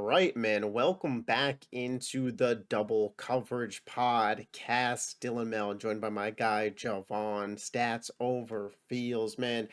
right, man. Welcome back into the Double Coverage Podcast. Dylan Mel, joined by my guy Javon. Stats over feels, man.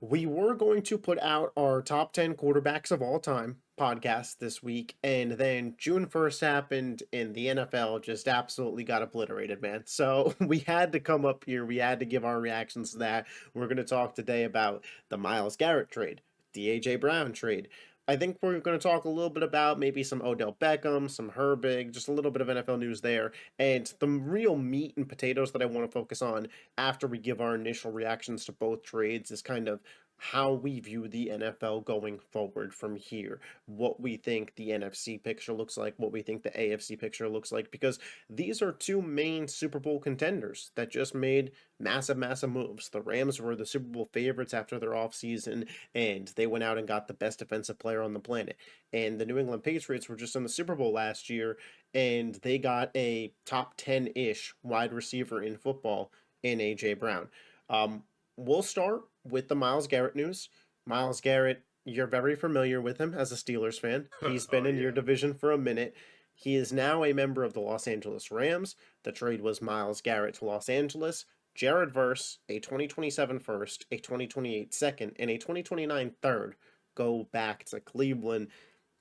We were going to put out our top 10 quarterbacks of all time podcast this week, and then June 1st happened, and the NFL just absolutely got obliterated, man. So we had to come up here. We had to give our reactions to that. We're going to talk today about the Myles Garrett trade, the A.J. Brown trade. I think we're going to talk a little bit about maybe some Odell Beckham, some Herbig, just a little bit of NFL news there. And the real meat and potatoes that I want to focus on after we give our initial reactions to both trades is kind of how we view the NFL going forward from here, what we think the NFC picture looks like, what we think the AFC picture looks like, because these are two main Super Bowl contenders that just made massive moves. The Rams were the Super Bowl favorites after their offseason, and they went out and got the best defensive player on the planet. And the New England Patriots were just in the Super Bowl last year, and they got a top 10-ish wide receiver in football in A.J. Brown. Um, we'll start with the Myles Garrett news. Myles Garrett, you're very familiar with him as a Steelers fan. He's been Oh in your yeah. division for a minute. He is now a member of the Los Angeles Rams. The trade was Myles Garrett to Los Angeles. Jared Verse, a 2027 first, a 2028 second, and a 2029 third go back to Cleveland.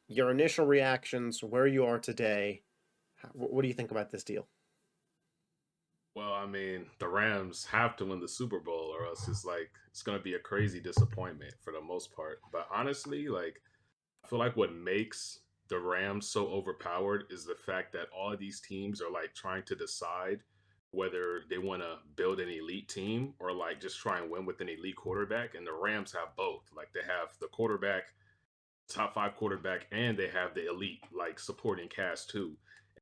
Your initial reactions, where you are today, what do you think about this deal? Well, I mean, the Rams have to win the Super Bowl or else it's gonna be a crazy disappointment for the most part. But honestly, I feel like what makes the Rams so overpowered is the fact that all of these teams are like trying to decide whether they want to build an elite team or like just try and win with an elite quarterback. And the Rams have both. Like they have the quarterback, top five quarterback, and they have the elite like supporting cast too.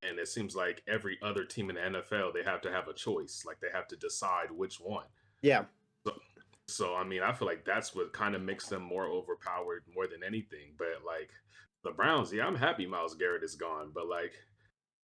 And it seems like every other team in the NFL, they have to have a choice. Like they have to decide which one. Yeah, So, so I mean, I feel like that's what kind of makes them more overpowered more than anything. But like the Browns, yeah, I'm happy Myles Garrett is gone, but like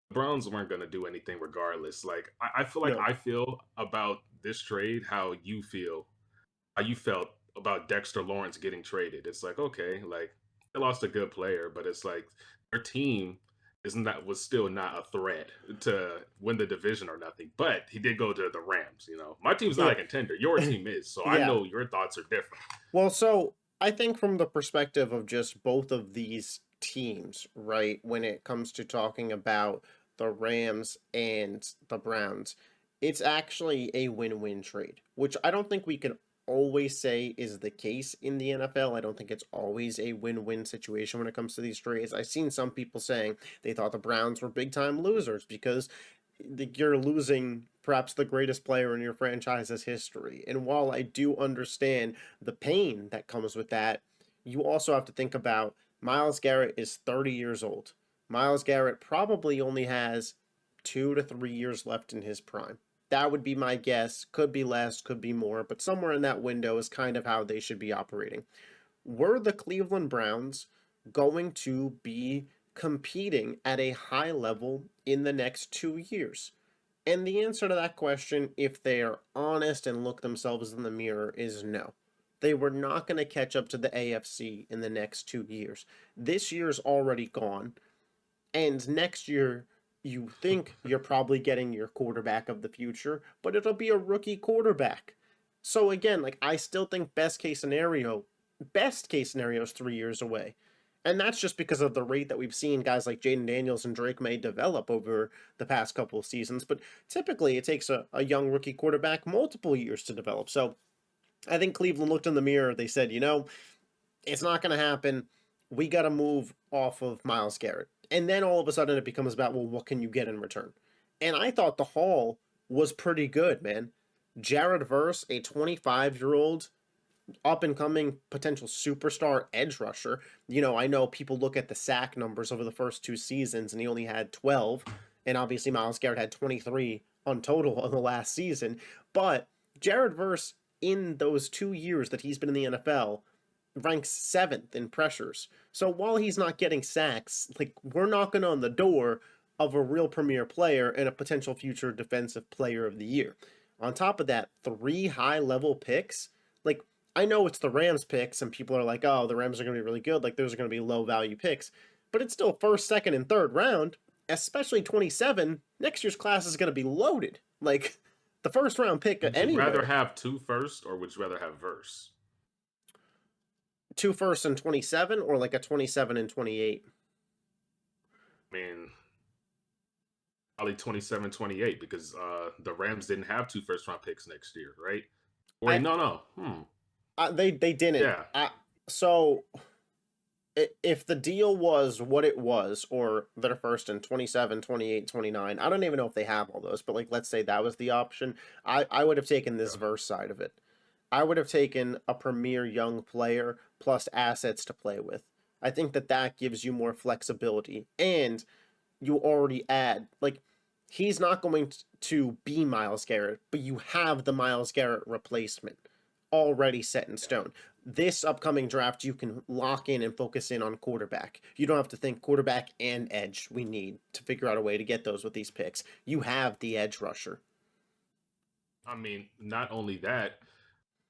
the Browns weren't gonna do anything regardless. Like I feel like no. I feel about this trade how you felt about Dexter Lawrence getting traded. It's like, okay, like they lost a good player, but it's like their team isn't that was still not a threat to win the division or nothing. But he did go to the Rams, you know. My team's not Yeah. a contender. Your team is. So I Yeah. know your thoughts are different. Well, so I think from the perspective of just both of these teams, right, when it comes to talking about the Rams and the Browns, it's actually a win-win trade, which I don't think we can always say is the case in the NFL. I don't think it's always a win-win situation when it comes to these trades. I've seen some people saying they thought the Browns were big-time losers because you're losing perhaps the greatest player in your franchise's history. And while I do understand the pain that comes with that, you also have to think about Myles Garrett is 30 years old. Myles Garrett probably only has 2 to 3 years left in his prime. That would be my guess. Could be less, could be more, but somewhere in that window is kind of how they should be operating. Were the Cleveland Browns going to be competing at a high level in the next 2 years? And the answer to that question, if they are honest and look themselves in the mirror, is no. They were not going to catch up to the AFC in the next 2 years. This year's already gone. And next year, you think you're probably getting your quarterback of the future, but it'll be a rookie quarterback. So again, like I still think best case scenario is 3 years away. And that's just because of the rate that we've seen guys like Jaden Daniels and Drake May develop over the past couple of seasons. But typically, it takes a young rookie quarterback multiple years to develop. So I think Cleveland looked in the mirror. They said, it's not going to happen. We got to move off of Myles Garrett. And then all of a sudden it becomes about, well, what can you get in return? And I thought the haul was pretty good, man. Jared Verse, a 25-year-old up and coming potential superstar edge rusher. I know people look at the sack numbers over the first 2 seasons and he only had 12. And obviously Myles Garrett had 23 on total on the last season. But Jared Verse, in those 2 years that he's been in the NFL, ranks seventh in pressures. So while he's not getting sacks, like we're knocking on the door of a real premier player and a potential future defensive player of the year. On top of that, 3 high level picks. Like I know it's the Rams picks, and people are like, "Oh, the Rams are going to be really good. Like those are going to be low value picks." but it's still first, second, and third round, especially 27. Next year's class is going to be loaded. Like the first round pick Would you rather anywhere. have two first or would you rather have verse? Two first and 27, or like a 27 and 28. I mean, probably 27, 28 because the Rams didn't have two first round picks next year, right? Or I, no, no. they didn't. Yeah. So if the deal was what it was, or their first in 27, 28, 29, I don't even know if they have all those, but like let's say that was the option, I would have taken this Yeah. verse side of it. I would have taken a premier young player plus assets to play with. I think that that gives you more flexibility, and you already add like he's not going to be Myles Garrett, but you have the Myles Garrett replacement already set in Yeah. stone. This upcoming draft, you can lock in and focus in on quarterback. You don't have to think quarterback and edge. We need to figure out a way to get those with these picks. You have the edge rusher. I mean, not only that,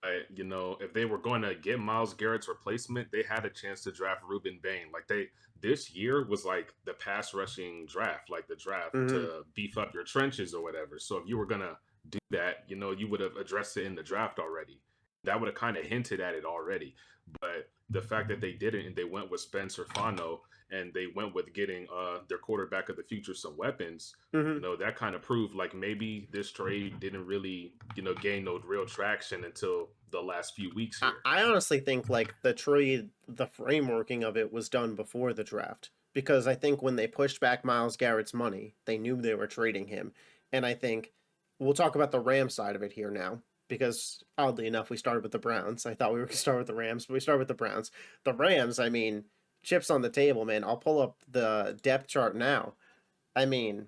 if they were going to get Myles Garrett's replacement, they had a chance to draft Ruben Bain. Like this year was like the pass rushing draft, like the draft Mm-hmm. to beef up your trenches or whatever. So if you were gonna do that, you would have addressed it in the draft already. That would have kind of hinted at it already. But the fact that they didn't and they went with Spencer Fano and they went with getting their quarterback of the future some weapons, Mm-hmm. that kind of proved like maybe this trade didn't really, gain no real traction until the last few weeks here. I honestly think like the trade, the frameworking of it was done before the draft, because I think when they pushed back Myles Garrett's money, they knew they were trading him, and I think we'll talk about the Ram side of it here now, because oddly enough we started with the Browns. I thought we were going to start with the Rams, but we started with the Browns. The Rams, I mean, chips on the table, man. I'll pull up the depth chart now. I mean,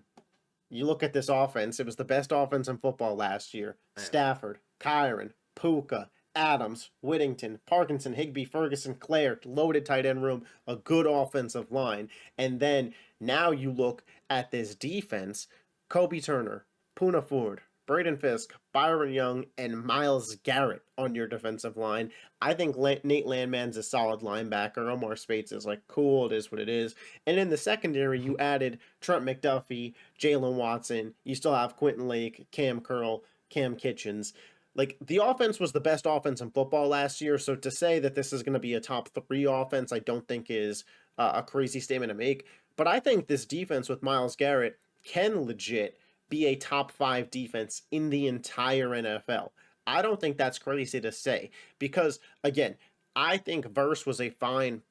you look at this offense, it was the best offense in football last year. Man, Stafford, Kyron, Puka, Adams, Whittington, Parkinson, Higby, Ferguson, Claire, loaded tight end room, a good offensive line. And then now you look at this defense, Kobe Turner, Puna Ford, Braden Fisk, Byron Young, and Myles Garrett on your defensive line. I think Nate Landman's a solid linebacker. Omar Spates is like cool. It is what it is. And in the secondary, you added Trent McDuffie, Jalen Watson. You still have Quentin Lake, Cam Curl, Cam Kitchens. Like the offense was the best offense in football last year. So to say that this is going to be a top three offense, I don't think is a crazy statement to make. But I think this defense with Myles Garrett can legit be a top five defense in the entire NFL. I don't think that's crazy to say because, again, I think Verse was a fine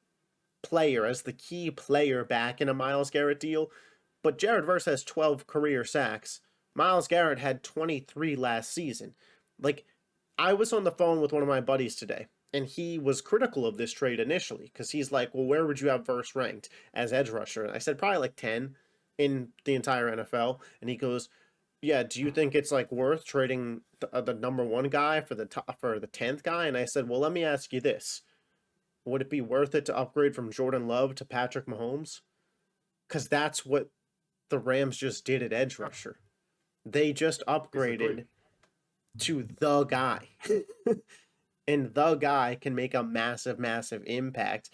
player as the key player back in a Myles Garrett deal, but Jared Verse has 12 career sacks. Myles Garrett had 23 last season. Like, I was on the phone with one of my buddies today, and he was critical of this trade initially because he's like, well, where would you have Verse ranked as edge rusher? And I said, probably like 10 in the entire NFL. And he goes, yeah, do you think it's like worth trading the number one guy for the top, for the 10th guy? And I said, well, let me ask you this: would it be worth it to upgrade from Jordan Love to Patrick Mahomes? Because that's what the Rams just did at edge yeah, rusher. They just basically. upgraded to the guy, and the guy can make a massive, massive impact.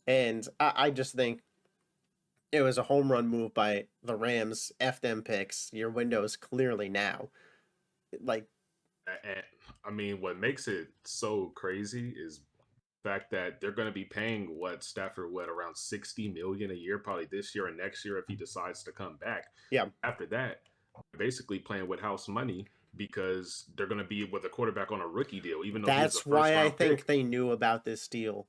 And I just think it was a home run move by the Rams. F them picks. Your window is clearly now. Like, And I mean, what makes it so crazy is the fact that they're going to be paying what Stafford around 60 million a year, probably this year and next year if he decides to come back. yeah, After that, they're basically playing with house money because they're going to be with a quarterback on a rookie deal, even though he was a that's first why I round think pick. they knew about this deal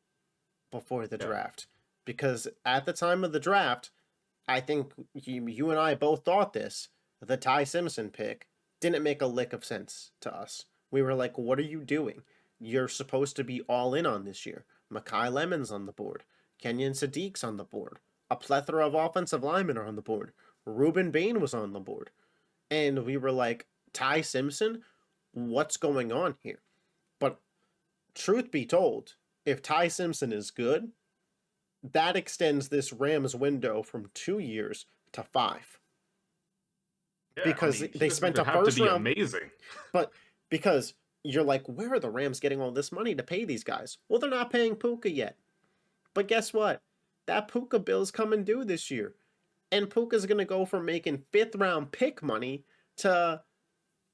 before the Yeah, draft. Because at the time of the draft, I think you and I both thought this. The Ty Simpson pick didn't make a lick of sense to us. We were like, what are you doing? You're supposed to be all in on this year. Makai Lemon's on the board. Kenyon Sadiq's on the board. A plethora of offensive linemen are on the board. Ruben Bain was on the board. And we were like, Ty Simpson? What's going on here? But truth be told, if Ty Simpson is good, that extends this Rams window from 2 years to five, yeah. I because mean, he they doesn't spent even a have to first be round, amazing. but because you're like, where are the Rams getting all this money to pay these guys? Well, they're not paying Puka yet. But guess what? that Puka bill's coming due this year. And Puka's going to go from making fifth round pick money to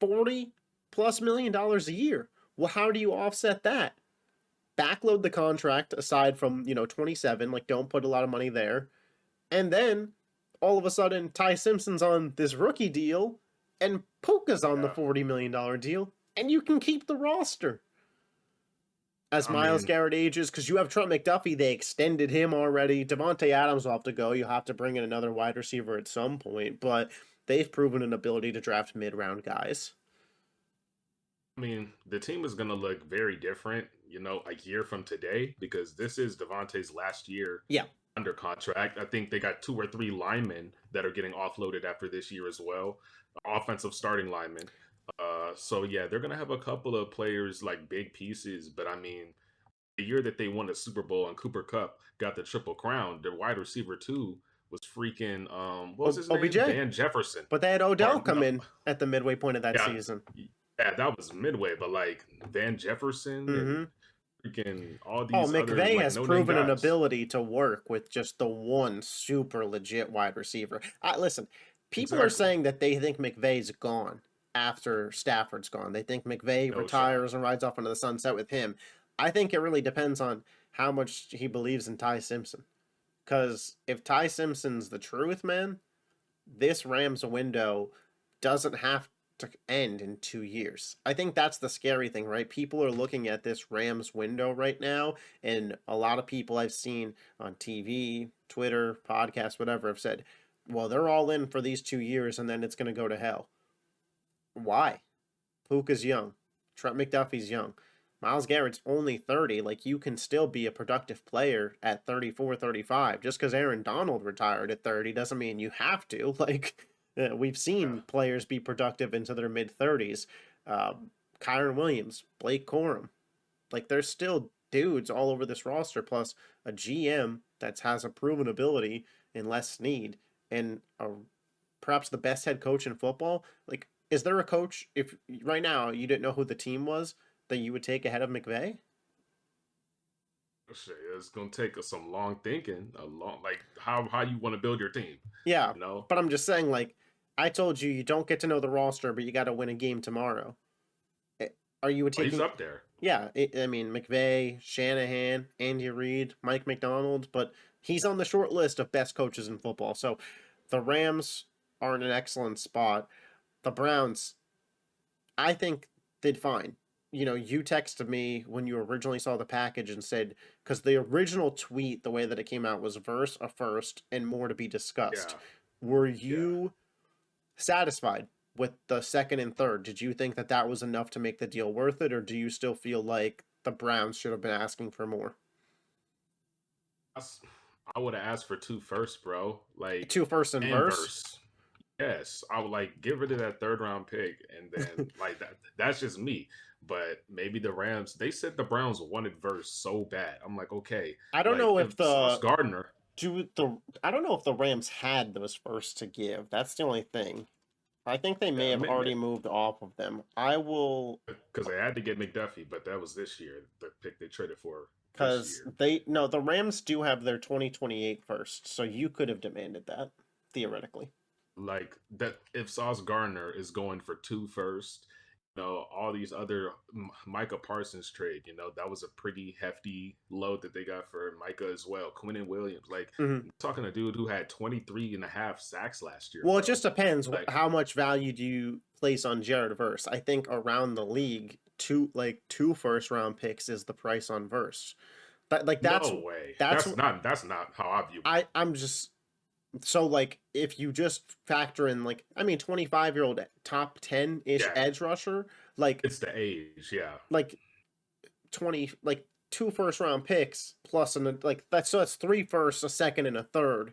40 plus $1 million a year. Well, how do you offset that? Backload the contract aside from, 27, like don't put a lot of money there. And then all of a sudden Ty Simpson's on this rookie deal and Puka's on the Yeah. $40 million deal and you can keep the roster. As I Myles mean, Garrett ages, because you have Trent McDuffie, they extended him already. Devontae Adams will have to go. You'll have to bring in another wide receiver at some point, but they've proven an ability to draft mid-round guys. the team is going to look very different, a year from today because this is Devontae's last year Yeah. under contract. I think they got 2 or 3 linemen that are getting offloaded after this year as well, offensive starting linemen. So yeah, they're gonna have a couple of players like big pieces, but the year that they won the Super Bowl and Cooper Cup got the triple crown, their wide receiver too was freaking what was his name? OBJ. Van Jefferson. But they had Odell Or come no, in at the midway point of that yeah, season. yeah, that was midway, but like Van Jefferson and Mm-hmm. freaking all Oh, these other McVay like has no name proven an guys. ability to work with just the one super legit wide receiver. Listen, people are Exactly. saying that they think McVay's gone after Stafford's gone. They think McVay No shot. retires and rides off into the sunset with him. I think it really depends on how much he believes in Ty Simpson. Because if Ty Simpson's the truth, man, this Rams window doesn't have to end in 2 years. I think that's the scary thing, right? People are looking at this Rams window right now, and a lot of people I've seen on TV, Twitter, podcasts, whatever, have said, well, they're all in for these 2 years and then it's going to go to hell. Why? Puka's young. Trent McDuffie's young. Myles Garrett's only 30. Like, you can still be a productive player at 34, 35. Just because Aaron Donald retired at 30 doesn't mean you have to. Like, we've Yeah. seen players be productive into their mid 30s. Kyron Williams, Blake Corum. Like, there's still dudes all over this roster, plus a GM that has a proven ability in Les Snead and perhaps the best head coach in football. Like, is there a coach, if right now you didn't know who the team was, that you would take ahead of McVay? Shit, it's gonna take us some long thinking, a long like how you want to build your team, Yeah, you know? but I'm just saying, like, I told you, you don't get to know the roster, but you got to win a game tomorrow. Eh, Are you Oh, he's taking? up there. Yeah, I mean McVay, Shanahan, Andy Reid, Mike McDonald, but he's on the short list of best coaches in football. So the Rams are in an excellent spot. The Browns, I think, did fine. You texted me when you originally saw the package and said, because the original tweet, the way that it came out was verse a first and more to be discussed. Yeah, Were yeah. you satisfied with the second and third? Did you think that that was enough to make the deal worth it, or do you still feel like the Browns should have been asking for more? That's, I would have asked for two first, bro. Like Two first and and verse? verse. Yes, I would like get rid of that third round pick, and then like that. That's just me. But maybe the Rams. They said the Browns wanted verse so bad. I'm like, okay, I don't like know if if Sauce the Gardner, do the I don't know if the Rams had those first to give. That's the only thing. I think they may yeah, have already moved off of them. I will, because they had to get McDuffie, but that was this year. The pick they traded for this because year. they no, the Rams do have their 2028 first, so you could have demanded that theoretically. Like that, if Sauce Gardner is going for two first, all these other Micah Parsons trade, that was a pretty hefty load that they got for Micah as well. Quinn Williams, like Mm-hmm. I'm talking a dude who had 23 and a half sacks last year, Well, it bro. just depends. Like, How much value do you place on Jared Verse? I think around the league, two first round picks is the price on Verse. But like no way. that's That's not how I view it. I'm just so like if you just factor in like I mean 25-year-old top 10 ish Yeah, edge rusher like it's the age. Yeah. like 20 like two first round picks plus an like that's three firsts, a second, and a third.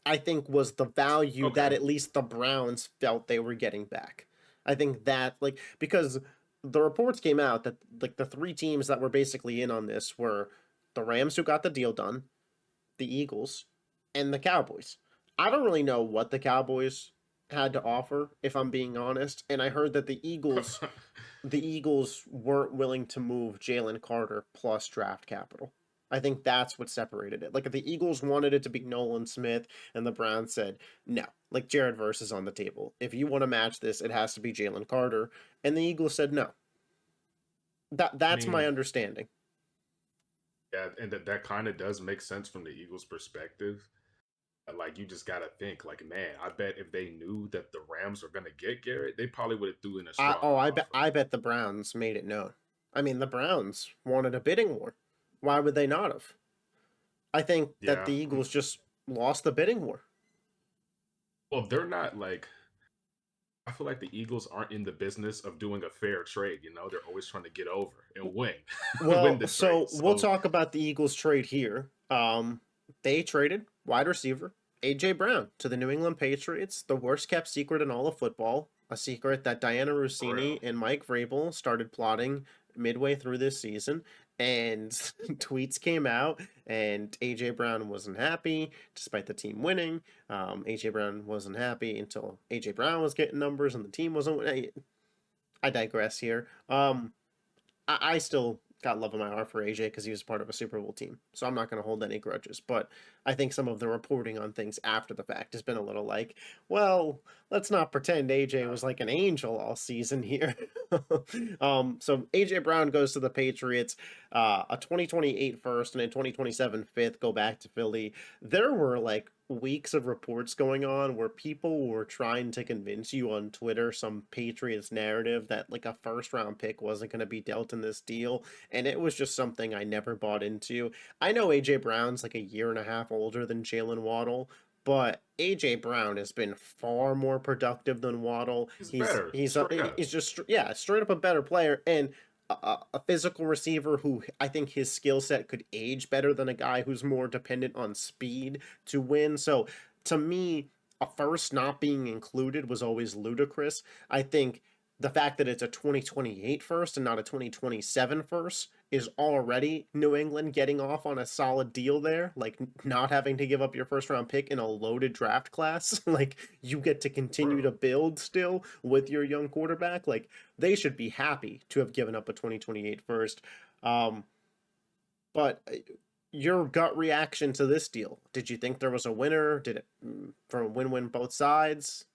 I think was the value that Okay. at least the Browns felt they were getting back. I think that like because the reports came out that like the three teams that were basically in on this were the Rams who got the deal done, the Eagles, and the Cowboys. I don't really know what the Cowboys had to offer, if I'm being honest. And I heard that the Eagles weren't willing to move Jalen Carter plus draft capital. I think that's what separated it. Like if the Eagles wanted it to be Nolan Smith and the Browns said, no, like Jared Verse is on the table. If you want to match this, it has to be Jalen Carter. And the Eagles said no. I That's my mean, understanding. yeah, and that kind of does make sense from the Eagles' perspective. Like you just gotta think, like, man, I bet if they knew that the Rams were gonna get Garrett, they probably would have threw in a stronger offer. I bet the Browns made it known. I mean, the Browns wanted a bidding war. Why would they not have? I think that Yeah. the Eagles just lost the bidding war. Well, they're not like I feel like the Eagles aren't in the business of doing a fair trade. You know, they're always trying to get over and win, win Well, the so trade. we'll So talk about the Eagles trade here. They traded wide receiver AJ Brown to the New England Patriots, the worst kept secret in all of football, a secret that Diana for Rossini real, and Mike Vrabel started plotting midway through this season. And tweets came out, and AJ Brown wasn't happy despite the team winning. AJ Brown wasn't happy until AJ Brown was getting numbers and the team wasn't winning. I digress here. I still got love in my heart for AJ because he was part of a Super Bowl team. So I'm not going to hold any grudges. But I think some of the reporting on things after the fact has been a little like, well, let's not pretend AJ yeah. was like an angel all season here. So AJ Brown goes to the Patriots, a 2028 first and a 2027 fifth go back to Philly. There were like weeks of reports going on where people were trying to convince you on Twitter some Patriots narrative that like a first round pick wasn't going to be dealt in this deal, and it was just something I never bought into. I know AJ Brown's like a year and a half older than Jalen Waddle, but AJ Brown has been far more productive than Waddle. He's better, straight up. He's just yeah, straight up a better player and a physical receiver who I think his skill set could age better than a guy who's more dependent on speed to win. So to me, a first not being included was always ludicrous. I think the fact that it's a 2028 first and not a 2027 first is already New England getting off on a solid deal there, like not having to give up your first round pick in a loaded draft class. Like you get to continue to Bro. build still with your young quarterback. Like they should be happy to have given up a 2028 first. Um, but your gut reaction to this deal? Did you think there was a winner? Did it for a win-win both sides?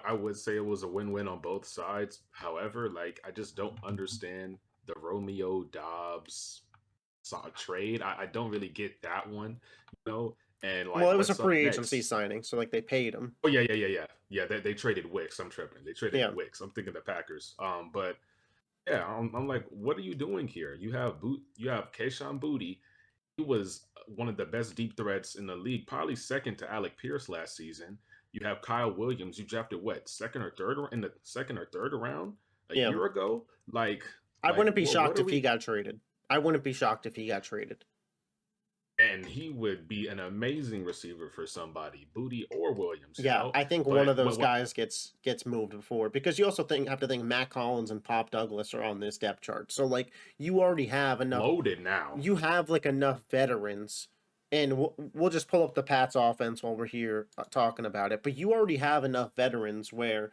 I would say it was a win-win on both sides. However, like I just don't understand the Romeo Dobbs trade. I don't really get that one, you know. And Well, like, it was a what's up free agency next? signing, so like they paid him. Oh yeah. They traded Wicks. I'm tripping. They traded Yeah, Wicks. I'm thinking the Packers. But yeah, I'm like, what are you doing here? You have Kayshawn Booty. He was one of the best deep threats in the league, probably second to Alec Pierce last season. You have Kyle Williams. You drafted what, second or third in the second or third round a yeah. year ago? I wouldn't be What shocked are if he we? got traded. I wouldn't be shocked if he got traded. And he would be an amazing receiver for somebody, Booty or Williams, you Yeah, know. I think one But of those guys gets moved before because you also have to think Matt Collins and Pop Douglas are on this depth chart. So like you already have enough. loaded now? You have like enough veterans, and we'll just pull up the Pats offense while we're here talking about it. But you already have enough veterans where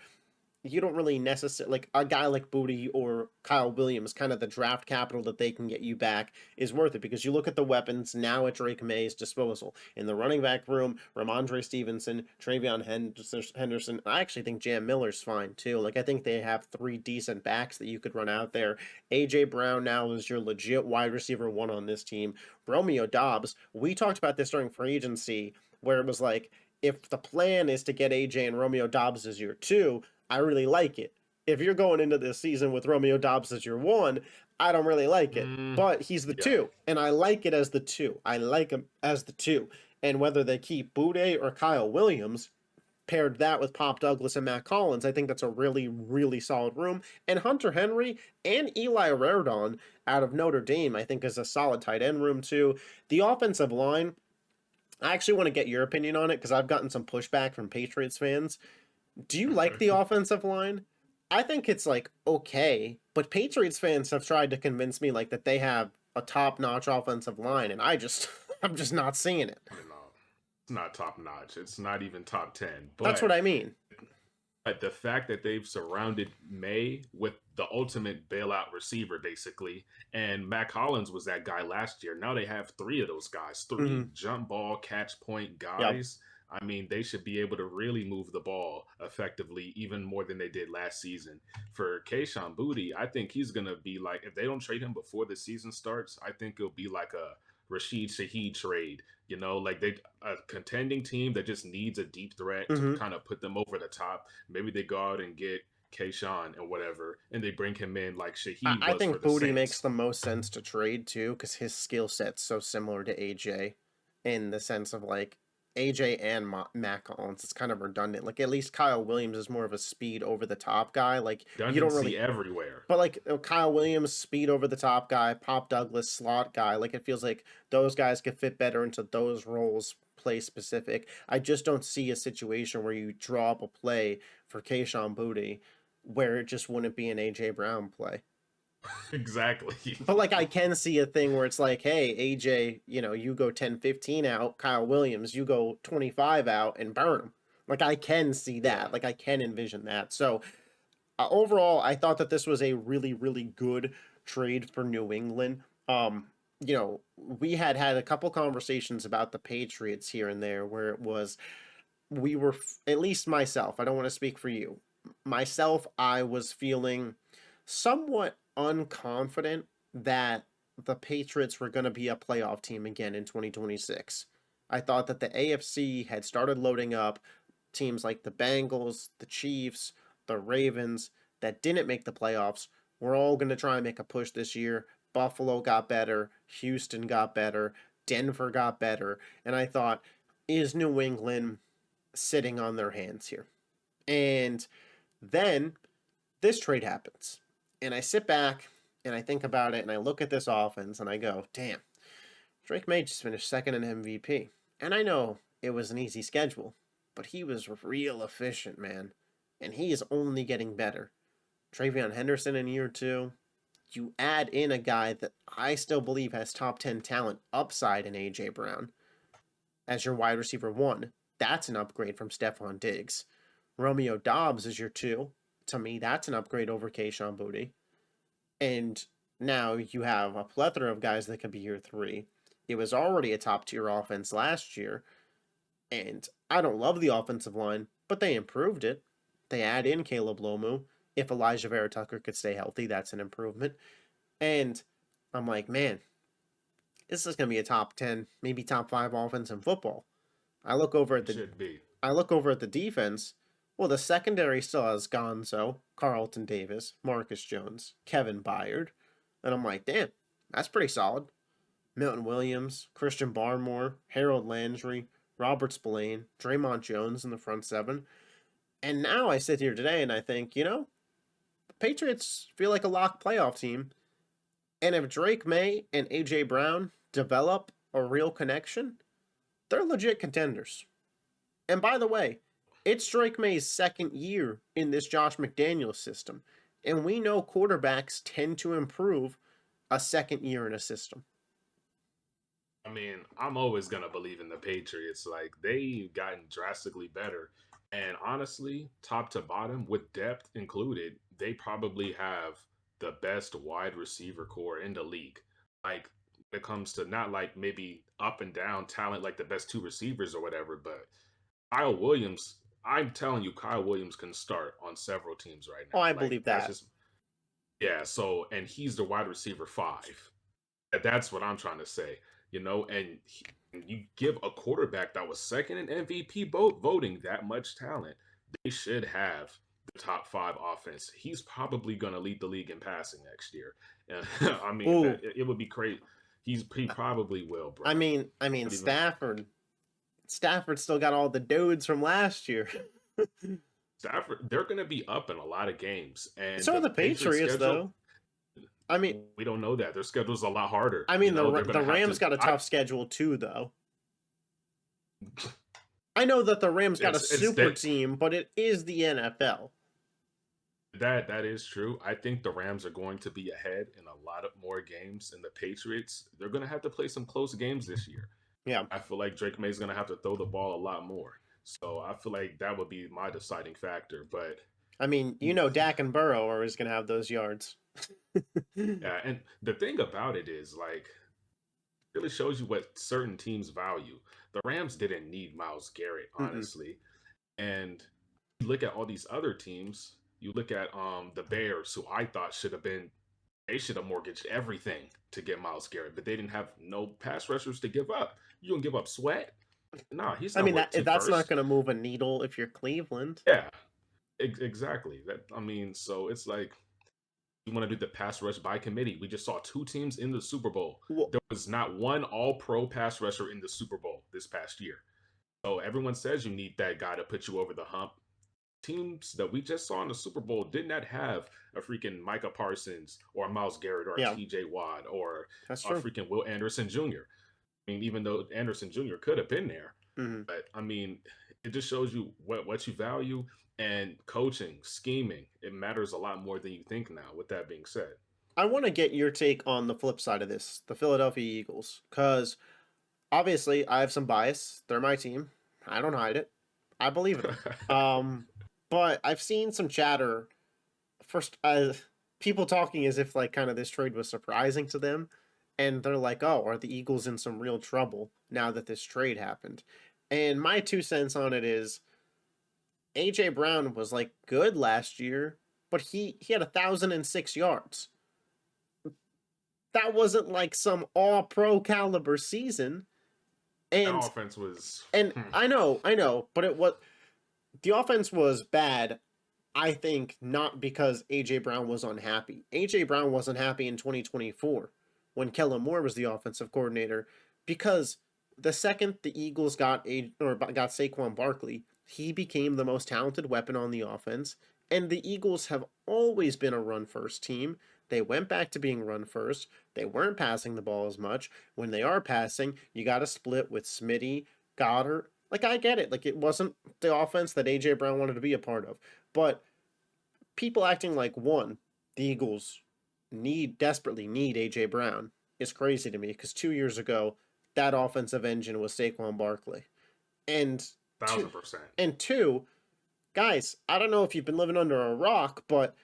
you don't really necessarily like a guy like Booty or Kyle Williams, kind of the draft capital that they can get you back is worth it because you look at the weapons now at Drake May's disposal. In the running back room, Ramondre Stevenson, Travion Henderson. I actually think Jam Miller's fine too. Like I think they have three decent backs that you could run out there. AJ Brown now is your legit wide receiver one on this team. Romeo Dobbs, we talked about this during free agency where it was like if the plan is to get AJ and Romeo Dobbs as your two, I really like it. If you're going into this season with Romeo Dobbs as your one, I don't really like it. Mm, But he's the yeah. two, and I like it as the two. I like him as the two. And whether they keep Boudet or Kyle Williams, paired that with Pop Douglas and Matt Collins, I think that's a really, really solid room. And Hunter Henry and Eli Raridon out of Notre Dame, I think, is a solid tight end room too. The offensive line, I actually want to get your opinion on it because I've gotten some pushback from Patriots fans. Do you like the offensive line? I think it's like okay, but Patriots fans have tried to convince me like that they have a top-notch offensive line, and I just I'm just not seeing it. I don't know. It's not top notch. It's not even top 10. That's what But I mean. But the fact that they've surrounded May with the ultimate bailout receiver, basically, and Mac Hollins was that guy last year. Now they have three of those guys, three Hmm. jump ball catch point Yep. guys. I mean, they should be able to really move the ball effectively, even more than they did last season. For Kayshawn Booty, I think he's gonna be like, if they don't trade him before the season starts, I think it'll be like a Rashid Shaheed trade. You know, like they a contending team that just needs a deep threat to Hmm. kind of put them over the top. Maybe they go out and get Kayshawn and whatever, and they bring him in like Shaheed I was for think the Booty makes Saints. the most sense to trade too, because his skill set's so similar to AJ, in the sense of like AJ and Mac Collins. It's kind of redundant. Like at least Kyle Williams is more of a speed over the top guy. Like you don't Redundancy really, everywhere. but like Kyle Williams, speed over the top guy, Pop Douglas, slot guy. Like it feels like those guys could fit better into those roles, play specific. I just don't see a situation where you draw up a play for Kayshawn Booty where it just wouldn't be an AJ Brown play. Exactly. But like I can see a thing where it's like, hey, AJ, you go 10-15 out, Kyle Williams, you go 25 out and burn him. Like I can see Yeah. that. Like I can envision that. So overall, I thought that this was a really, really good trade for New England. We had a couple conversations about the Patriots here and there where it was we were at least myself. I don't want to speak for you. Myself, I was feeling somewhat unconfident that the Patriots were going to be a playoff team again in 2026. I thought that the AFC had started loading up teams like the Bengals, the Chiefs, the Ravens that didn't make the playoffs. We're all going to try and make a push this year. Buffalo got better, Houston got better, Denver got better, and I thought, is New England sitting on their hands here? And then this trade happens. And I sit back and I think about it and I look at this offense and I go, damn, Drake May just finished second in MVP. And I know it was an easy schedule, but he was real efficient, man. And he is only getting better. Travion Henderson in year two. You add in a guy that I still believe has top 10 talent upside in AJ Brown as your wide receiver one. That's an upgrade from Stephon Diggs. Romeo Dobbs is your two. To me, that's an upgrade over Kayshawn Booty. And now you have a plethora of guys that could be your three. It was already a top tier offense last year, and I don't love the offensive line, but they improved it. They add in Caleb Lomu. If Elijah Vera Tucker could stay healthy, that's an improvement. And I'm like, man, this is going to be a top 10, maybe top 5 offense in football. I look over at It the should be. I look over at the defense. Well, the secondary still has Gonzo, Carlton Davis, Marcus Jones, Kevin Byard. And I'm like, damn, that's pretty solid. Milton Williams, Christian Barmore, Harold Landry, Robert Spillane, Draymond Jones in the front seven. And now I sit here today and I think, the Patriots feel like a locked playoff team. And if Drake May and A.J. Brown develop a real connection, they're legit contenders. And by the way, it's Drake May's second year in this Josh McDaniels system. And we know quarterbacks tend to improve a second year in a system. I mean, I'm always gonna believe in the Patriots. Like they've gotten drastically better. And honestly, top to bottom, with depth included, they probably have the best wide receiver core in the league. Like when it comes to not like maybe up and down talent like the best two receivers or whatever, but Kyle Williams, I'm telling you, Kyle Williams can start on several teams right Oh, now. I Like believe that's that. just yeah, so and he's the wide receiver five. That's what I'm trying to say, and you give a quarterback that was second in MVP voting that much talent, they should have the top five offense. He's probably going to lead the league in passing next year. And I mean, Ooh, it would be crazy. He probably will, bro. I mean Not even Stafford still got all the dudes from last year. Stafford. They're going to be up in a lot of games, and So are the the Patriots Patriots schedule. though. I mean, We don't know that their schedule's a lot harder. I mean They're going the to have Rams to. got a tough schedule too though. I know that the Rams got a It's super that team, but it is the NFL. That is true. I think the Rams are going to be ahead in a lot of more games than the Patriots. They're going to have to play some close games this year. Yeah. I feel like Drake May is going to have to throw the ball a lot more. So I feel like that would be my deciding factor. But I mean, you know, Dak and Burrow are always going to have those yards. yeah, and the thing about it is like really shows you what certain teams value. The Rams didn't need Myles Garrett, Mm-mm. honestly. And you look at all these other teams, you look at the Bears, who I thought should have been they should have mortgaged everything to get Myles Garrett, but they didn't have no pass rushers to give up. You gonna give up Sweat? Nah, he's I not mean, worth two that's not first. going to move a needle if you're Cleveland. Yeah, exactly. That I mean, so it's like you want to do the pass rush by committee. We just saw two teams in the Super Bowl. Well, There was not one all pro pass rusher in the Super Bowl this past year. So everyone says you need that guy to put you over the hump. Teams that we just saw in the Super Bowl did not have a freaking Micah Parsons or a Miles Garrett or a yeah, TJ Watt or that's a true. freaking Will Anderson Jr. I mean, even though Anderson Jr. could have been there, Hmm. but I mean, it just shows you what you value and coaching, scheming. It matters a lot more than you think now. With that being said, I want to get your take on the flip side of this, the Philadelphia Eagles, because obviously I have some bias. They're my team. I don't hide it. I believe in them. But I've seen some chatter first, people talking as if like kind of this trade was surprising to them, and they're like, "Oh, are the Eagles in some real trouble now that this trade happened?" And my 2 cents on it is, AJ Brown was like good last year, but he had 1,006 yards. That wasn't like some all pro caliber season. that And offense was. and I know, but it was the offense was bad. I think not because AJ Brown was unhappy. AJ Brown wasn't happy in 2024 when Kellen Moore was the offensive coordinator, because the second the Eagles got Saquon Barkley, he became the most talented weapon on the offense. And the Eagles have always been a run first team. They went back to being run first. They weren't passing the ball as much. When they are passing, you got to split with Smitty, Goddard. Like, I get it. Like, it wasn't the offense that AJ Brown wanted to be a part of. But people acting like, one, the Eagles desperately need AJ Brown is crazy to me, because 2 years ago that offensive engine was Saquon Barkley. And two 1,000%. and two, guys, I don't know if you've been living under a rock, but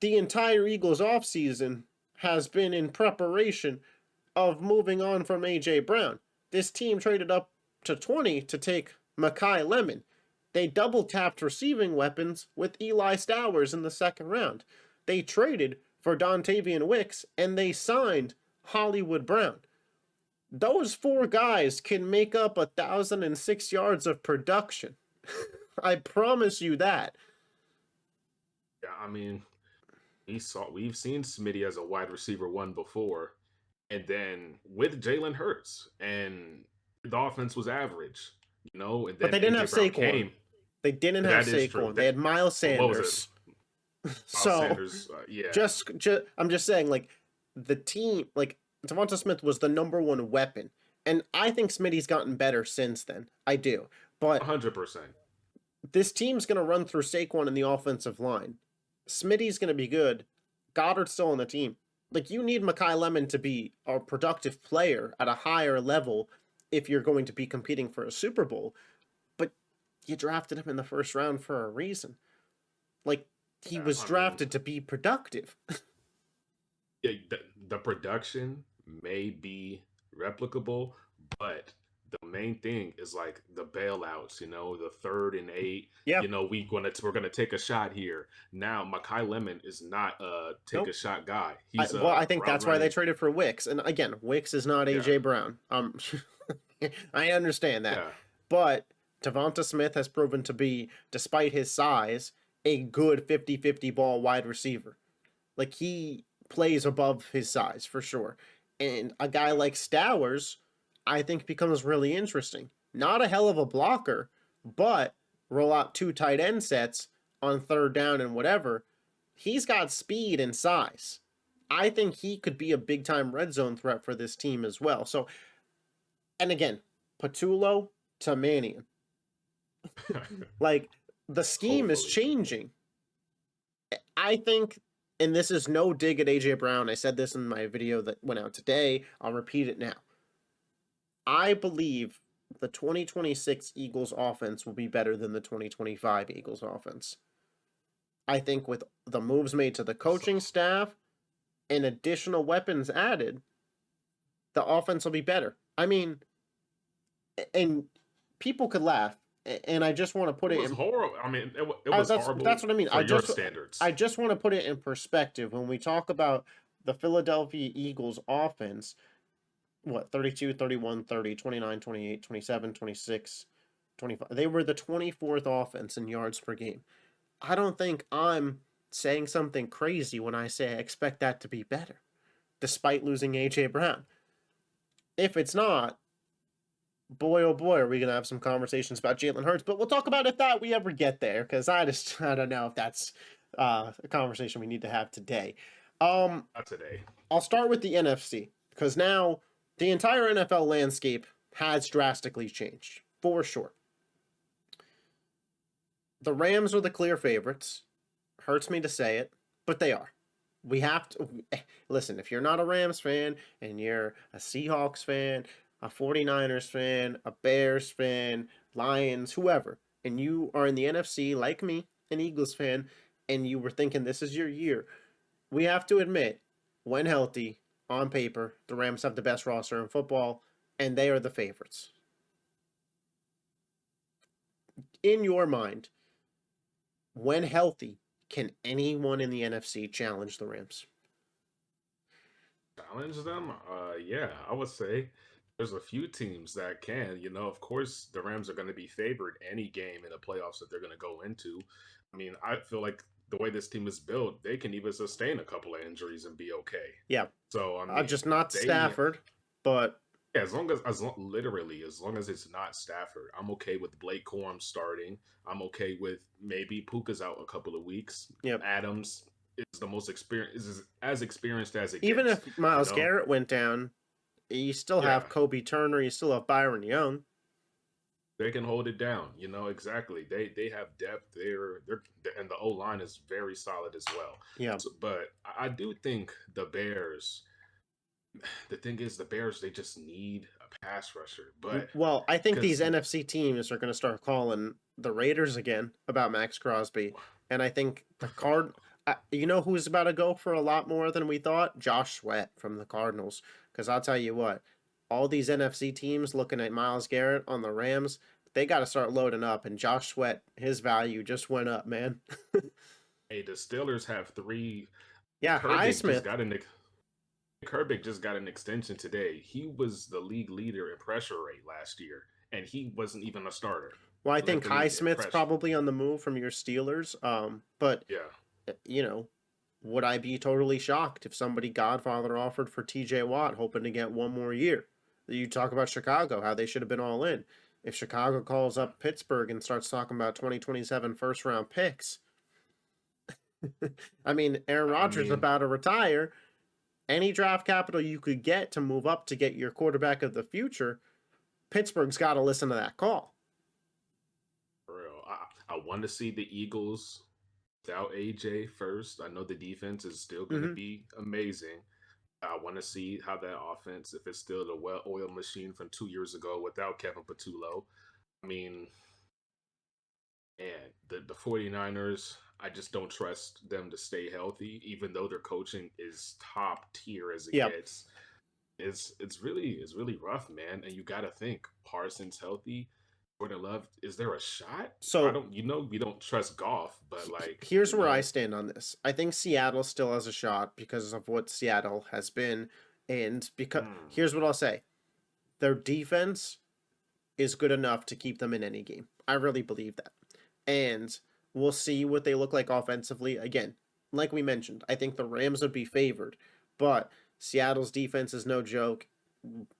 the entire Eagles offseason has been in preparation of moving on from AJ Brown. This team traded up to 20 to take Makai Lemon. They double tapped receiving weapons with Eli Stowers in the second round. They traded for Dontavian Wicks, and they signed Hollywood Brown. Those four guys can make up 1,006 yards of production. I promise you that. Yeah, I mean, we've seen Smitty as a wide receiver one before, and then with Jalen Hurts, and the offense was average, and But then they didn't AJ have Brown Saquon. came. They didn't have That is true. Saquon. They had Miles What was it? Sanders. Miles So Sanders. Yeah, I'm just saying, like, the team, like, Devonta Smith was the number one weapon, and I think Smitty's gotten better since then. I do, but 100%. this team's gonna run through Saquon in the offensive line. Smitty's gonna be good. Goddard's still on the team. Like, you need Makai Lemon to be a productive player at a higher level if you're going to be competing for a Super Bowl. But you drafted him in the first round for a reason. Like, he Yeah, was I mean, drafted to be productive. yeah, the production may be replicable, but the main thing is like the bailouts. The 3rd and 8. Yeah. We're gonna take a shot here. Now, Makai Lemon is not a take a Nope. shot guy. I, He's well, a I think route that's why they running. traded for Wicks. And again, Wicks is not Yeah, AJ Brown. I understand that. yeah. But Devonta Smith has proven to be, despite his size, a good 50-50 ball wide receiver. Like, he plays above his size for sure. And a guy like Stowers, I think, becomes really interesting. Not a hell of a blocker, but roll out two tight end sets on third down and whatever. He's got speed and size. I think he could be a big time red zone threat for this team as well. So, and again, Patullo to Mannion. Like, the scheme is Hopefully. changing. I think, and this is no dig at AJ Brown. I said this in my video that went out today. I'll repeat it now. I believe the 2026 Eagles offense will be better than the 2025 Eagles offense. I think with the moves made to the So coaching staff and additional weapons added, the offense will be better. I mean, and people could laugh, and I just want to put it it was in. horrible. I mean, it was That's horrible what I mean. for your standards. I just want to put it in perspective when we talk about the Philadelphia Eagles offense. What 32, 31, 30, 29, 28, 27, 26, 25. They were the 24th offense in yards per game. I don't think I'm saying something crazy when I say I expect that to be better, despite losing AJ Brown. If it's not, boy oh boy, are we gonna have some conversations about Jalen Hurts. But we'll talk about if that we ever get there, because I don't know if that's a conversation we need to have today. Um, Not today. I'll start with the NFC because now the entire NFL landscape has drastically changed for sure. The Rams are the clear favorites. Hurts me to say it, but they are. We have to listen. If you're not a Rams fan and you're a Seahawks fan, a 49ers fan, a Bears fan, Lions, whoever, and you are in the NFC like me, an Eagles fan, and you were thinking this is your year, we have to admit, when healthy, on paper, the Rams have the best roster in football, and they are the favorites. In your mind, when healthy, can anyone in the NFC challenge the Rams? Challenge them? Yeah, I would say there's a few teams that can. Of course, the Rams are going to be favored any game in the playoffs that they're going to go into. I mean, I feel like the way this team is built, they can even sustain a couple of injuries and be okay. Yeah, So, I mean, just not they Stafford, but yeah, literally as long as it's not Stafford, I'm okay with Blake Corum starting. I'm okay with maybe Puka's out a couple of weeks. yep. Adams is the most experienced, is as experienced as it Even gets. if You Myles know, Garrett went down, you still yeah, have Kobe Turner, you still have Byron Young. they can hold it down. Exactly. They have depth. They're and the O line is very solid as well. Yeah. So, but I do think the Bears. The thing is, the Bears they just need a pass rusher, but Well, I think these because NFC teams are going to start calling the Raiders again about Max Crosby, and I think the Card. You know who's about to go for a lot more than we thought? Josh Sweat from the Cardinals. Because I'll tell you what, all these NFC teams looking at Myles Garrett on the Rams, they got to start loading up. And Josh Sweat, his value just went up, man. hey, the Steelers have three. Yeah, Herbig just Highsmith. got an Herbig just got an extension today. He was the league leader in pressure rate last year, and he wasn't even a starter. Well, I He led think the league in Highsmith's pressure. probably on the move from your Steelers. But Yeah, you know, would I be totally shocked if somebody Godfather offered for TJ Watt, hoping to get one more year? You talk about Chicago, how they should have been all in. If Chicago calls up Pittsburgh and starts talking about 2027 first round picks, I mean, Aaron I Rodgers is mean, about to retire. Any draft capital you could get to move up to get your quarterback of the future, Pittsburgh's got to listen to that call. for real. I want to see the Eagles without AJ first. I know the defense is still going to Mm-hmm. be amazing. I want to see how that offense, if it's still the well-oiled machine from 2 years ago without Kevin Patullo. I mean, and the 49ers, I just don't trust them to stay healthy, even though their coaching is top tier as it Yeah. gets. It's really rough, man. And you gotta think Parsons healthy. Jordan Love, is there a shot? I So don't we don't trust golf, but like, here's where I stand on this. I think Seattle still has a shot because of what Seattle has been. And because hmm, here's what I'll say, their defense is good enough to keep them in any game. I really believe that. And we'll see what they look like offensively. Again, like we mentioned, I think the Rams would be favored, but Seattle's defense is no joke.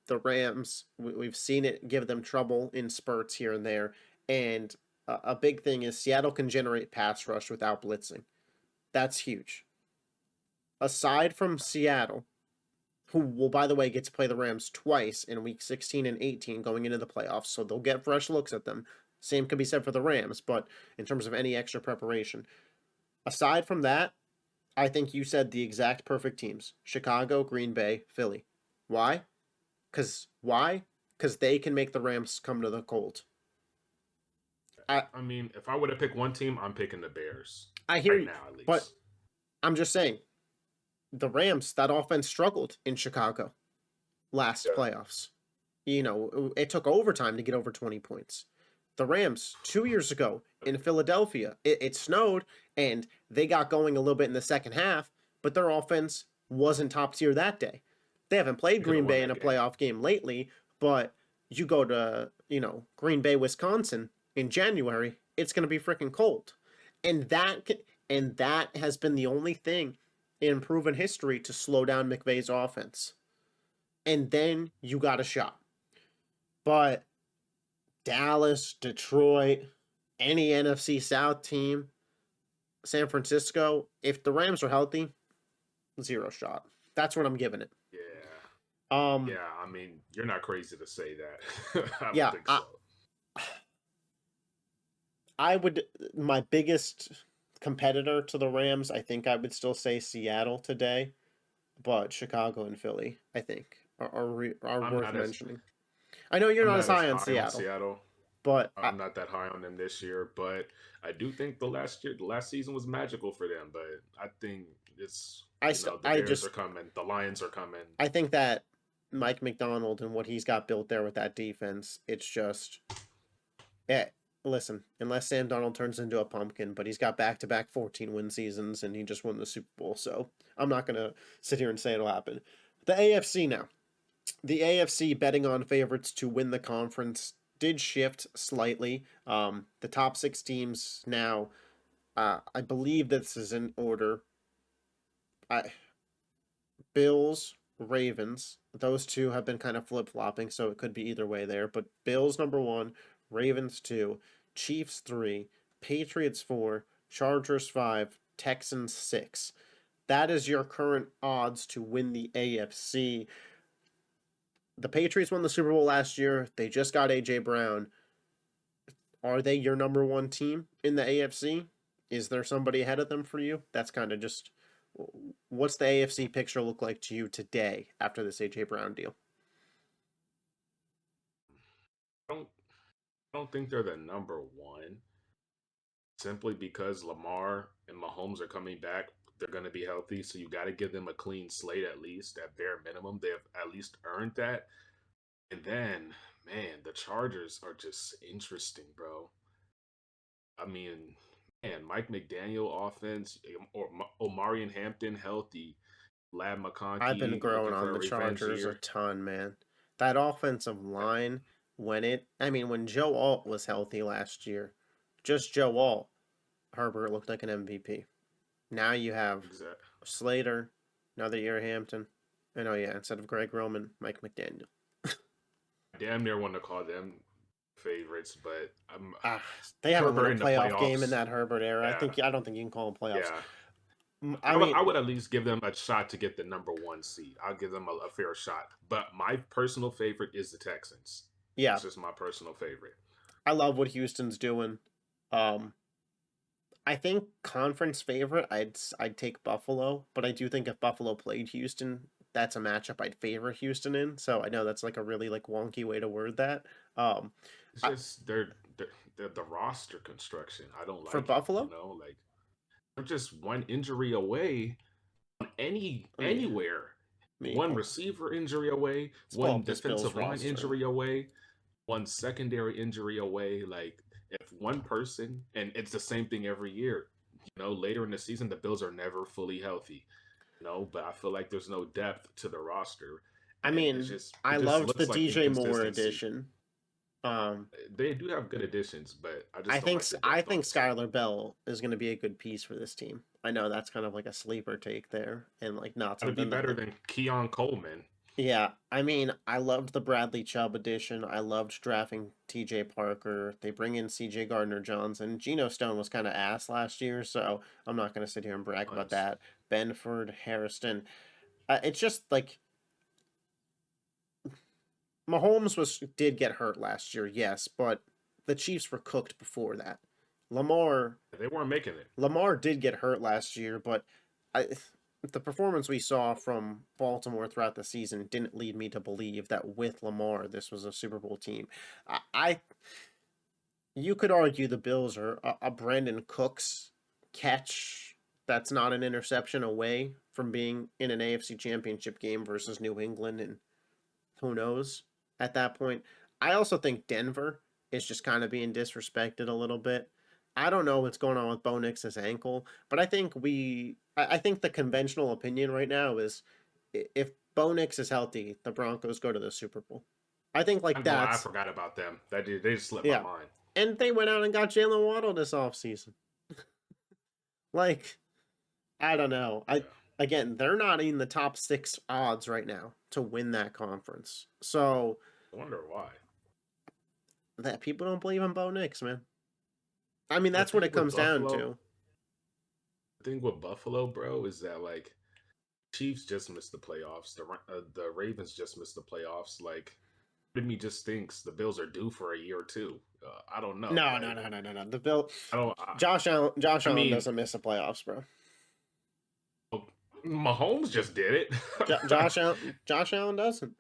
The Rams, we've seen it give them trouble in spurts here and there. And a big thing is Seattle can generate pass rush without blitzing. That's huge. Aside from Seattle, who will, by the way, get to play the Rams twice in week 16 and 18 going into the playoffs, so they'll get fresh looks at them. Same can be said for the Rams, but in terms of any extra preparation. Aside from that, I think you said the exact perfect teams: Chicago, Green Bay, Philly. Why? Because why? because they can make the Rams come to the cold. I I mean, if I were to pick one team, I'm picking the Bears I hear right you, now, at but least. I'm just saying the Rams, that offense struggled in Chicago last Yeah, playoffs. It took overtime to get over 20 points. The Rams, 2 years ago in Philadelphia, it snowed and they got going a little bit in the second half, but their offense wasn't top tier that day. They haven't played they could have Green won Bay in that a game. playoff game lately, but you go to, Green Bay, Wisconsin in January, it's going to be freaking cold. And that has been the only thing in proven history to slow down McVay's offense. And then you got a shot. But Dallas, Detroit, any NFC South team, San Francisco, if the Rams are healthy, zero shot. That's what I'm giving it. Yeah, Um, yeah. I mean, you're not crazy to say that. I don't yeah, think I, so. I would my biggest competitor to the Rams, I think I would still say Seattle today, but Chicago and Philly, I think, are I'm worth not as mentioning. I know you're I'm not as not as high on high on Seattle, Seattle. but I'm not that high on them this year, but I do think the last season was magical for them. But I think it's the I Bears are just coming, the Lions are coming. I think that Mike McDonald and what he's got built there with that defense, it's just yeah. Listen, unless Sam Donald turns into a pumpkin, but he's got back-to-back 14-win seasons and he just won the Super Bowl, so I'm not gonna sit here and say it'll happen. The AFC now. The AFC betting on favorites to win the conference did shift slightly. The top six teams now. I believe this is in order. I Bills, Ravens. Those two have been kind of flip flopping, so it could be either way there. But Bills number one, Ravens two, Chiefs three, Patriots four, Chargers five, Texans six. That is your current odds to win the AFC. The Patriots won the Super Bowl last year. They just got AJ Brown. Are they your number one team in the AFC? Is there somebody ahead of them for you? That's kind of just what's the AFC picture look like to you today after this AJ Brown deal? I don't think they're the number one simply because Lamar and Mahomes are coming back. They're going to be healthy, so you got to give them a clean slate at least, at bare minimum. They have at least earned that. And then, man, the Chargers are just interesting, bro. I mean, man, Mike McDaniel offense, or Omarion Hampton healthy, Lab I've been McConkey growing looking for on a the revenge Chargers a year. ton, man. That offensive line, when Joe Alt was healthy last year, just Joe Alt, Herbert looked like an MVP. Now you have Exactly. Slater, another year Hampton, and oh yeah, instead of Greg Roman, Mike McDaniel. Damn near want to call them favorites, but I'm Ah, they haven't won Herbert a in the playoff game in playoffs. that Herbert era. Yeah, I don't think you can call them playoffs. yeah. I I mean, would at least give them a shot to get the number one seed. I'll give them a fair shot. But my personal favorite is the Texans. yeah, That's just my personal favorite. I love what Houston's doing. Um, I think conference favorite, I'd take Buffalo, but I do think if Buffalo played Houston, that's a matchup I'd favor Houston in. So I know that's like a really like wonky way to word that. Um, It's I, just the roster construction. I don't for like it. Buffalo, Like they're just one injury away on let anywhere. me One receiver injury away, let's pull one up this Bills defensive line roster. injury away, one secondary injury away. Like if one person, and it's the same thing every year. Later in the season, the Bills are never fully healthy. But I feel like there's no depth to the roster, I and mean, I it just loved the looks like DJ Moore inconsistency. edition. Um, They do have good additions, but I just don't like the I depth on think the team. Skylar Bell is going to be a good piece for this team. I know that's kind of like a sleeper take there, and like not Got to be something that better like than Keon Coleman. yeah, I mean, I loved the Bradley Chubb edition. I loved drafting TJ Parker. They bring in CJ Gardner Johnson. Geno Stone was kind of ass last year, so I'm not going to sit here and brag about Once. that. Benford, Harrison. It's just like Mahomes did get hurt last year, yes, but the Chiefs were cooked before that. Lamar They weren't making it. Lamar did get hurt last year, but I the performance we saw from Baltimore throughout the season didn't lead me to believe that with Lamar this was a Super Bowl team. I you could argue the Bills are a Brandon Cooks catch that's not an interception away from being in an AFC Championship game versus New England, and who knows at that point. I also think Denver is just kind of being disrespected a little bit. I don't know what's going on with Bo Nix's ankle, but I think the conventional opinion right now is if Bo Nix is healthy, the Broncos go to the Super Bowl. I think like I'm going. I that's forgot about them. They just slipped my yeah, mind. and they went out and got Jalen Waddle this offseason. Like I don't know. I Yeah, again, they're not in the top 6 odds right now to win that conference. So I wonder why. that people don't believe in Bo Nix, man. I mean, The that's what it thing with comes down Buffalo, to. the thing with Buffalo, bro, is that like Chiefs just missed the playoffs. The Ravens just missed the playoffs. Like, part of me just thinks the Bills are due for a year or two. I don't know. No, no, Like, no, no, no, no. The Bill, I don't. I, Josh I Allen mean, doesn't miss the playoffs, bro. Mahomes just did it. Josh Allen doesn't.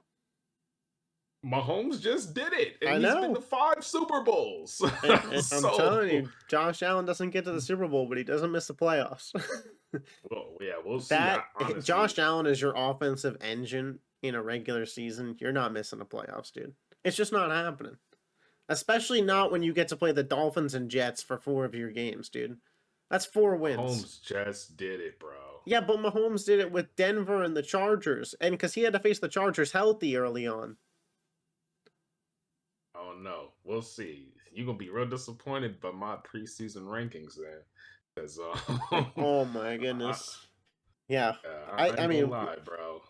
Mahomes just did it, and I he's been to know. 5 Super Bowls. And I'm So, telling you, Josh Allen doesn't get to the Super Bowl, but he doesn't miss the playoffs. well, yeah, we'll see. That Honestly, Josh Allen is your offensive engine in a regular season. You're not missing the playoffs, dude. It's just not happening. Especially not when you get to play the Dolphins and Jets for 4 of your games, dude. That's 4 wins. Mahomes just did it, bro. Yeah, but Mahomes did it with Denver and the Chargers, and because he had to face the Chargers healthy early on. I don't know. We'll see. You're gonna be real disappointed by my preseason rankings then, because Oh my I, goodness. Yeah, I I ain't gonna mean, lie, bro.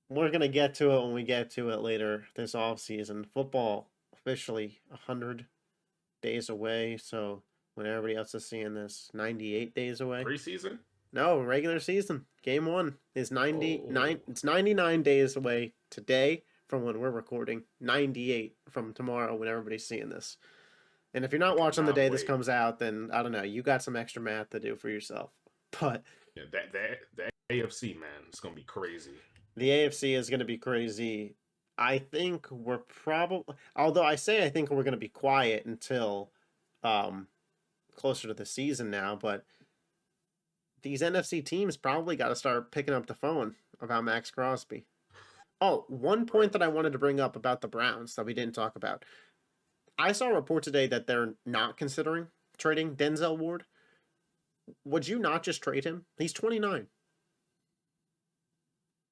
we're gonna get to it when we get to it later this off season. Football officially 100 days away. So when everybody else is seeing this, 98 days away. Preseason? No, regular season. Game 1 is Oh, 99. It's 99 days away today from when we're recording. 98 from tomorrow when everybody's seeing this. And if you're I not watching the cannot day this wait. comes out, then I don't know. You got some extra math to do for yourself. But Yeah, that AFC man, it's gonna be crazy. the AFC is going to be crazy. I think we're probably, although I think we're going to be quiet until um, closer to the season now, but these NFC teams probably got to start picking up the phone about Max Crosby. Oh, one Right. point that I wanted to bring up about the Browns that we didn't talk about. I saw a report today that they're not considering trading Denzel Ward. Would you not just trade him? He's 29.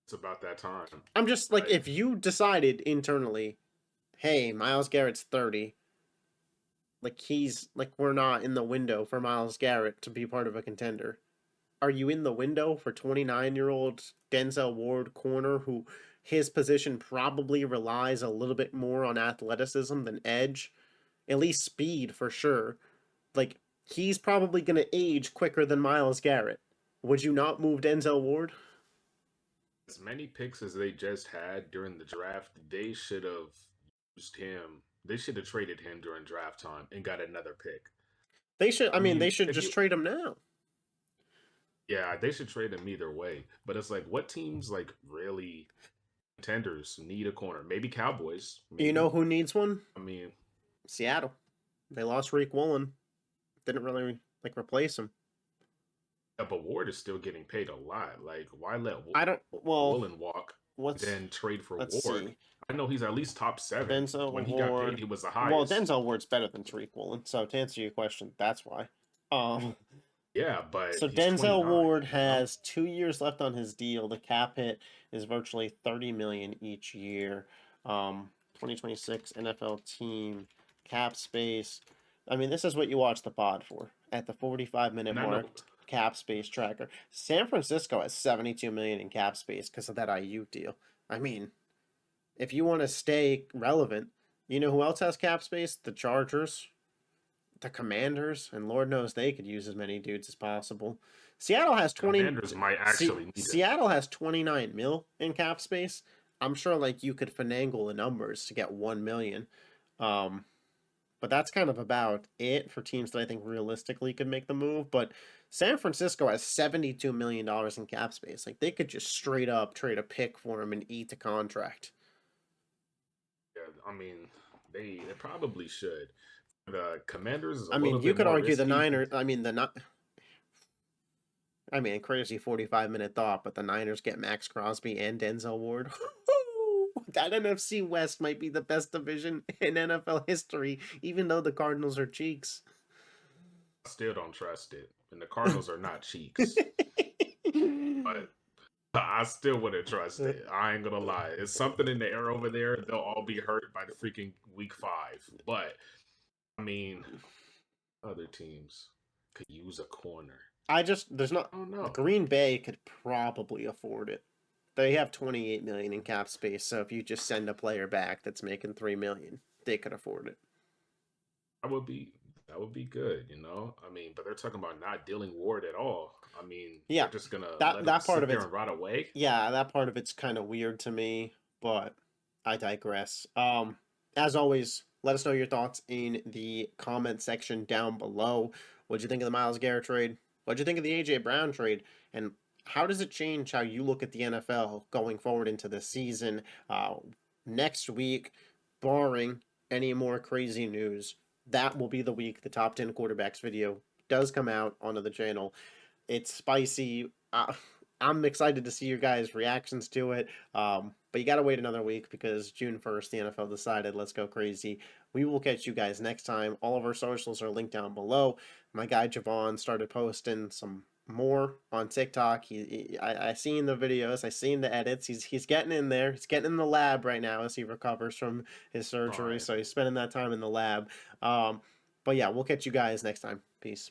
It's about that time. I'm just like, Like, if you decided internally, hey, Myles Garrett's 30, like we're not in the window for Myles Garrett to be part of a contender. Are you in the window for 29-year-old Denzel Ward corner who his position probably relies a little bit more on athleticism than edge, at least speed for sure. Like he's probably going to age quicker than Myles Garrett. Would you not move Denzel Ward? as many picks as they just had during the draft, they should have used him. They should have traded him during draft time and got another pick. They should. I I mean, mean, they should if just you, trade him now. yeah, they should trade him either way. But it's like, what teams like really contenders need a corner? Maybe Cowboys, You know maybe. who needs one? I mean, Seattle. They lost Reek Woolen. Didn't really like replace him. yeah, but Ward is still getting paid a lot. Like, why let I don't. Well, Woolen walk, what's then trade for let's Ward? see. I know he's at least top 7. When Denzel he got paid, Ward. he was the Well, highest. Denzel Ward's better than Tariq Woolen. So to answer your question, that's why. Um, Yeah, but so he's Denzel 29, Ward you know? has 2 years left on his deal. The cap hit is virtually 30 million each year. 2026 NFL team cap space. I mean, this is what you watch the pod for. At the 45-minute And I know mark, cap space tracker. San Francisco has 72 million in cap space because of that IU deal. I mean, if you want to stay relevant, you know who else has cap space? The Chargers, the Commanders, and Lord knows they could use as many dudes as possible. Seattle has 20. Commanders might actually need him. Seattle has 29 mil in cap space. I'm sure like you could finagle the numbers to get 1 million. Um, But that's kind of about it for teams that I think realistically could make the move. But San Francisco has $72 million in cap space. Like they could just straight up trade a pick for him and eat the contract. Yeah, I mean, they probably should. The Commanders is a I little mean, you bit could more argue the risky. Niners. I mean, crazy 45-minute thought, but the Niners get Max Crosby and Denzel Ward. That NFC West might be the best division in NFL history, even though the Cardinals are cheeks. I still don't trust it, and the Cardinals are not cheeks, but I still wouldn't trust it. I ain't gonna lie. It's something in the air over there. They'll all be hurt by the freaking week 5. But I mean, other teams could use a corner. There's not. I don't know. Green Bay could probably afford it. They have 28 million in cap space, so if you just send a player back that's making 3 million, they could afford it. That would be that would be good, you know. I mean, but they're talking about not dealing Ward at all. I mean, Yeah, they're just gonna that let him that part sit of there it. and rot away. Yeah, that part of it's kind of weird to me, but I digress. As always, let us know your thoughts in the comment section down below. What'd you think of the Myles Garrett trade? What'd you think of the AJ Brown trade? And how does it change how you look at the NFL going forward into the season? Next week, barring any more crazy news, that will be the week the top 10 quarterbacks video does come out onto the channel. It's spicy. I'm excited to see your guys' reactions to it. But you got to wait another week because June 1st, the NFL decided, let's go crazy. We will catch you guys next time. All of our socials are linked down below. My guy Javon started posting some more on TikTok. I seen the videos, I seen the edits. He's getting in there. He's getting in the lab right now as he recovers from his surgery. Fine. So he's spending that time in the lab. Um, but yeah, we'll catch you guys next time. Peace.